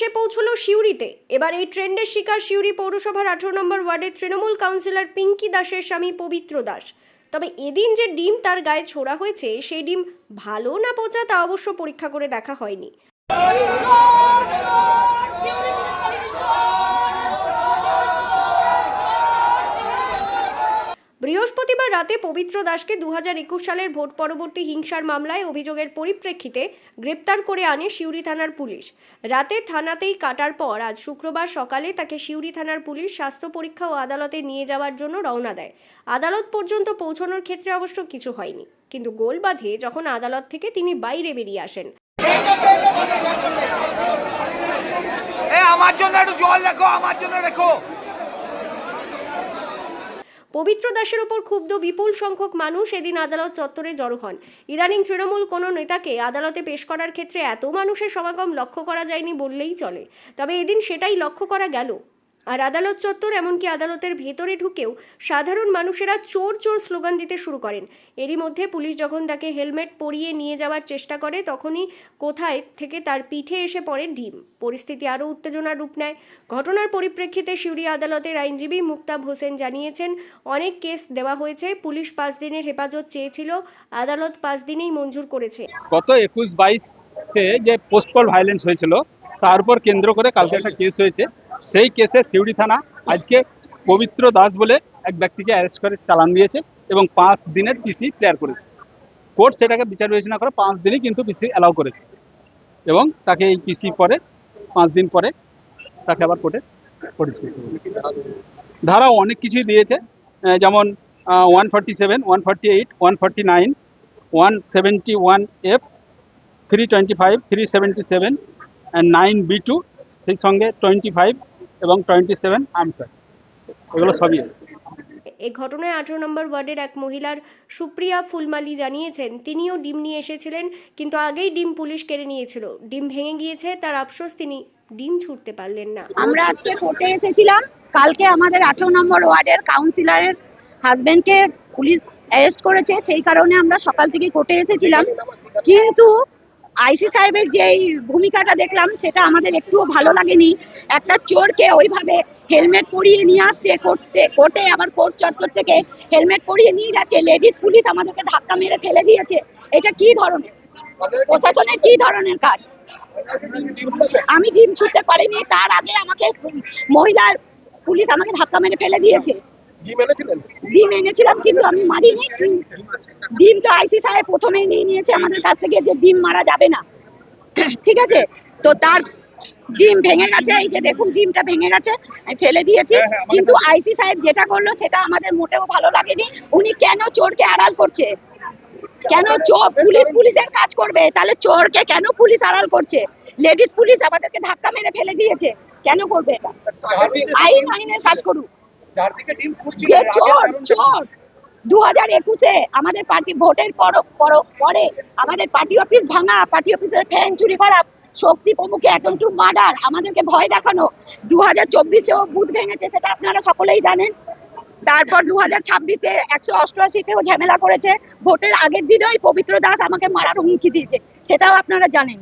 এসে পৌঁছলো সিউড়িতে। এবার এই ট্রেন্ডের শিকার সিউড়ি পৌরসভার 18 নম্বর ওয়ার্ডের তৃণমূল কাউন্সিলর পিঙ্কি দাসের স্বামী পবিত্র দাস। তবে এদিন যে ডিম তার গায়ে ছোড়া হয়েছে সেই ডিম ভালো না পচা তা অবশ্য পরীক্ষা করে দেখা হয়নি। বৃহস্পতিবার রাতে পবিত্র দাসকে 2021 সালের ভোট পরবর্তী হিংসার মামলায় অভিযোগের পরিপ্রেক্ষিতে গ্রেপ্তার করে আনে সিউড়ি থানার পুলিশ। রাতে থানাতেই কাটার পর আজ শুক্রবার সকালে তাকে সিউড়ি থানার পুলিশ স্বাস্থ্য পরীক্ষা ও আদালতে নিয়ে যাওয়ার জন্য রওনা দেয়। আদালত পর্যন্ত পৌঁছানোর ক্ষেত্রে অবশ্য কিছু হয়নি, কিন্তু গোল বাঁধে যখন আদালত থেকে তিনি বাইরে বেরিয়ে আসেন। আমার জন্য একটু জল রেখো, আমার জন্য রেখো। পবিত্র দাসের ওপর ক্ষুব্ধ বিপুল সংখ্যক মানুষ এদিন আদালত চত্বরে জড়ো হন। ইদানিং তৃণমূল কোনো নেতাকে আদালতে পেশ করার ক্ষেত্রে এত মানুষের সমাগম লক্ষ্য করা যায়নি বললেই চলে, তবে এদিন সেটাই লক্ষ্য করা গেল। আর আদালত চত্বর এমনকি আদালতের ভেতরে ঢুকেও সাধারণ মানুষেরা চোর চোর স্লোগান দিতে শুরু করেন। এরই মধ্যে পুলিশ যখন তাকে হেলমেট পরিয়ে নিয়ে যাওয়ার চেষ্টা করে তখনই কোথায় থেকে তার পিঠে এসে পড়ে ডিম। পরিস্থিতি আরও উত্তেজনার রূপ নেয়। ঘটনার পরিপ্রেক্ষিতে সিউড়ি আদালতের আইনজীবী মুক্তাব হোসেন জানিয়েছেন, অনেক কেস দেওয়া হয়েছে, পুলিশ 5 দিনের হেফাজত চেয়েছিল, আদালত 5 দিনেই মঞ্জুর করেছে। গত 21-22-তে যে পোস্টপল ভায়োলেন্স হয়েছিল তার উপর কেন্দ্র করে কালকে একটা কেস হয়েছে। সেই কেসে সিউড়ি থানা আজকে পবিত্র দাস বলে এক ব্যক্তিকে অ্যারেস্ট করে চালান দিয়েছে এবং 5 দিনের পিসি ক্লিয়ার করেছে। কোর্ট সেটাকে বিচার বিবেচনা করে 5 দিনই কিন্তু পিসি অ্যালাউ করেছে এবং তাকে এই পিসি পরে 5 দিন পরে তাকে আবার কোর্টে পরিচিত ধারা অনেক কিছুই দিয়েছে, যেমন 147, 148, 149, 171F, 325, 377 and 9B2, সেই সঙ্গে 25 এবং 27 আমটা, এগুলো সবই আছে। এই ঘটনায় 18 নম্বর ওয়ার্ডের এক মহিলার সুপ্রিয়া ফুলমালি জানিয়েছেন, তিনিও ডিম নিয়ে এসেছিলেন, কিন্তু আগেই ডিম পুলিশ কেড়ে নিয়েছিল। ডিম ভেঙে গিয়েছে, তার আফসোস, তিনি ডিম ছুঁড়তে পারলেন না। আমরা আজকে কোর্টে এসেছিলাম। কালকে আমাদের 18 নম্বর ওয়ার্ডের কাউন্সিলরের হাজবেন্ডকে পুলিশ অ্যারেস্ট করেছে, সেই কারণে আমরা সকাল থেকে কোর্টে এসেছিলাম। কিন্তু আইসি সাহেবের যে ভূমিকাটা দেখলাম সেটা আমাদের একটুও ভালো লাগেনি। একটা চোরকে ওইভাবে হেলমেট পরিয়ে নিয়ে আসছে কোর্টে, আবার কোর্ট চত্বর থেকে হেলমেট পরিয়ে নিয়ে যাচ্ছে। লেডিস পুলিশ আমাদেরকে ধাক্কা মেরে ফেলে দিয়েছে। এটা কি ধরনের প্রশাসনের কি ধরনের কাজ? আমি ডিম ছুটতে পারিনি, তার আগে আমাকে মহিলার পুলিশ আমাকে ধাক্কা মেরে ফেলে দিয়েছে। ডিম এনেছিলাম কিন্তু আমি মারিনি। ডিম তো আইসি সাহেব প্রথমেই নিয়ে নিয়েছে আমাদের কাছ থেকে যে ডিম মারা যাবে না, ঠিক আছে? তো তার ডিম ভেঙে গেছে, এই যে দেখুন ডিমটা ভেঙে গেছে, আমি ফেলে দিয়েছি। কিন্তু আইসি সাহেব যেটা করলো সেটা আমাদের মোটেও ভালো লাগেনি। উনি কেন চোরকে আড়াল করছে? কেন চোর পুলিশের কাজ করবে, তাহলে চোরকে কেন পুলিশ আড়াল করছে? লেডিস পুলিশ আমাদেরকে ধাক্কা মেরে ফেলে দিয়েছে, কেন করবে এটা? আইনের কাজ করুক। যে চোর 2021-এ আমাদের পার্টি ভোটের পরে আমাদের পার্টি অফিস ভাঙা, পার্টি অফিসের ফ্যান চুরি করা, শক্তি প্রমুখে অ্যাটেম্প টু মার্ডার, আমাদেরকে ভয় দেখানো। 2024-এও বুথ ভেঙেছে, সেটা আপনারা সকলেই জানেন। তারপর 2026-এ 188-তেও ঝামেলা করেছে। ভোটের আগের দিনই পবিত্র দাস আমাকে মারার হুমকি দিয়েছে, সেটাও আপনারা জানেন।